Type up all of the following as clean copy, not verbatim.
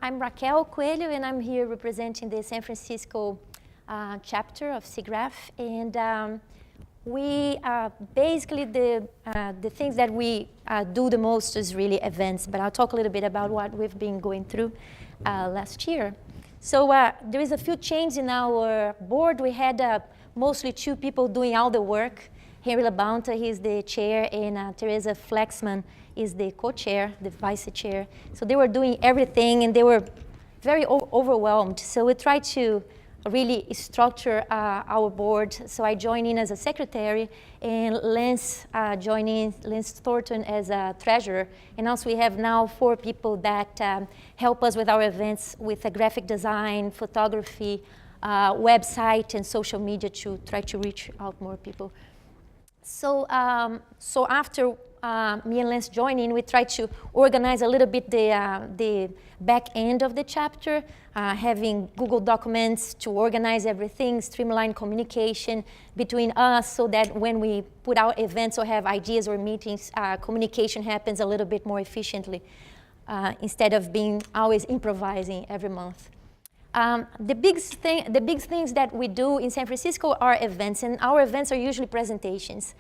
I'm Raquel Coelho, and I'm here representing the San Francisco chapter of SIGGRAPH. And we basically, the things that we do the most is really events, but I'll talk a little bit about what we've been going through last year. So there is a few changes in our board. We had mostly 2 people doing all the work. Henry LaBonta, he's the chair, and Teresa Flexman is the co-chair, the vice chair. So they were doing everything, and they were very overwhelmed. So we tried to really structure our board. So I joined in as a secretary, and Lance joined in, Lance Thornton as a treasurer. And also we have now 4 people that help us with our events, with graphic design, photography, website, and social media to try to reach out more people. So, so after me and Lance joining, we tried to organize a little bit the back end of the chapter, having Google Documents to organize everything, streamline communication between us so that when we put out events or have ideas or meetings, communication happens a little bit more efficiently instead of being always improvising every month. The big things that we do in San Francisco are events, and our events are usually presentations,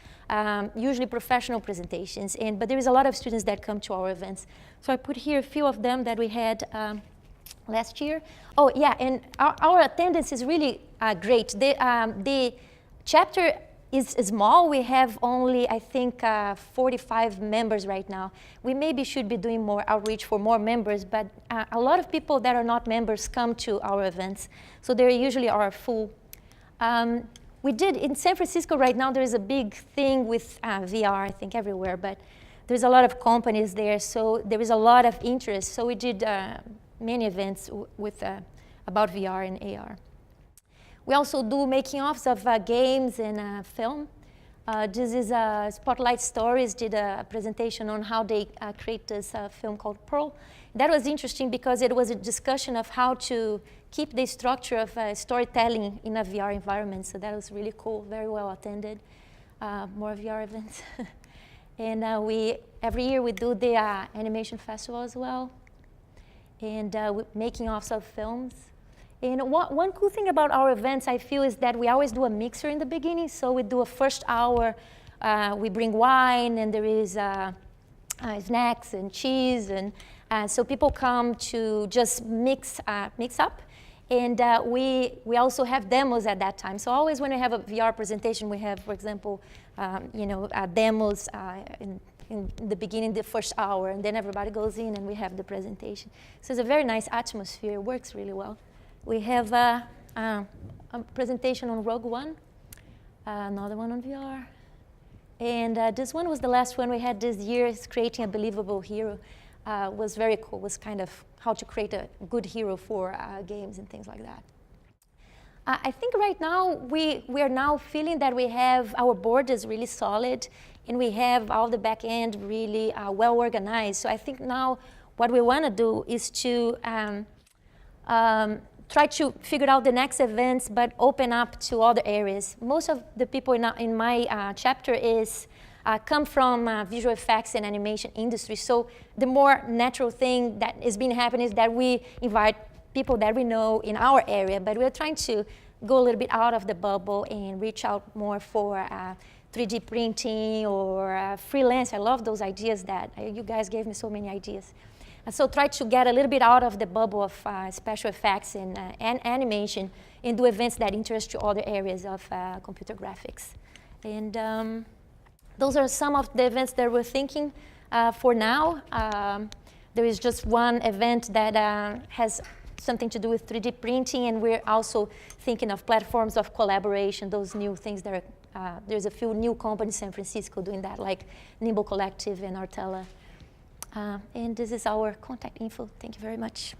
usually professional presentations, but there is a lot of students that come to our events. So I put here a few of them that we had last year. Oh yeah, and our attendance is really great. The chapter is small. We have only, I think, 45 members right now. We maybe should be doing more outreach for more members, but a lot of people that are not members come to our events. So they usually are full. We did, in San Francisco right now, there is a big thing with VR, I think everywhere, but there's a lot of companies there, so there is a lot of interest. So we did many events with, about VR and AR. We also do making-offs of games and film. This is Spotlight Stories did a presentation on how they create this film called Pearl. That was interesting because it was a discussion of how to keep the structure of storytelling in a VR environment. So that was really cool, very well attended. More VR events. And every year we do the animation festival as well. And making-offs of films. And one cool thing about our events, I feel, is that we always do a mixer in the beginning. So we do a first hour, we bring wine, and there is snacks and cheese. And so people come to just mix up. And we also have demos at that time. So always when we have a VR presentation, we have, for example, demos in the beginning, the first hour, and then everybody goes in and we have the presentation. So it's a very nice atmosphere. It works really well. We have a presentation on Rogue One, another one on VR. And this one was the last one we had this year. It's creating a believable hero. Was very cool. It was kind of how to create a good hero for games and things like that. I think right now we are now feeling that we have, our board is really solid, and we have all the back end really well organized. So I think now what we want to do is to try to figure out the next events, but open up to other areas. Most of the people in my chapter come from visual effects and animation industry. So the more natural thing that has been happening is that we invite people that we know in our area, but we're trying to go a little bit out of the bubble and reach out more for 3D printing or freelance. I love those ideas that you guys gave me so many ideas. So try to get a little bit out of the bubble of special effects and animation and do events that interest you other areas of computer graphics. And those are some of the events that we're thinking for now. There is just one event that has something to do with 3D printing, and we're also thinking of platforms of collaboration, those new things that are, there's a few new companies in San Francisco doing that, like Nimble Collective and Artella. And this is our contact info. Thank you very much.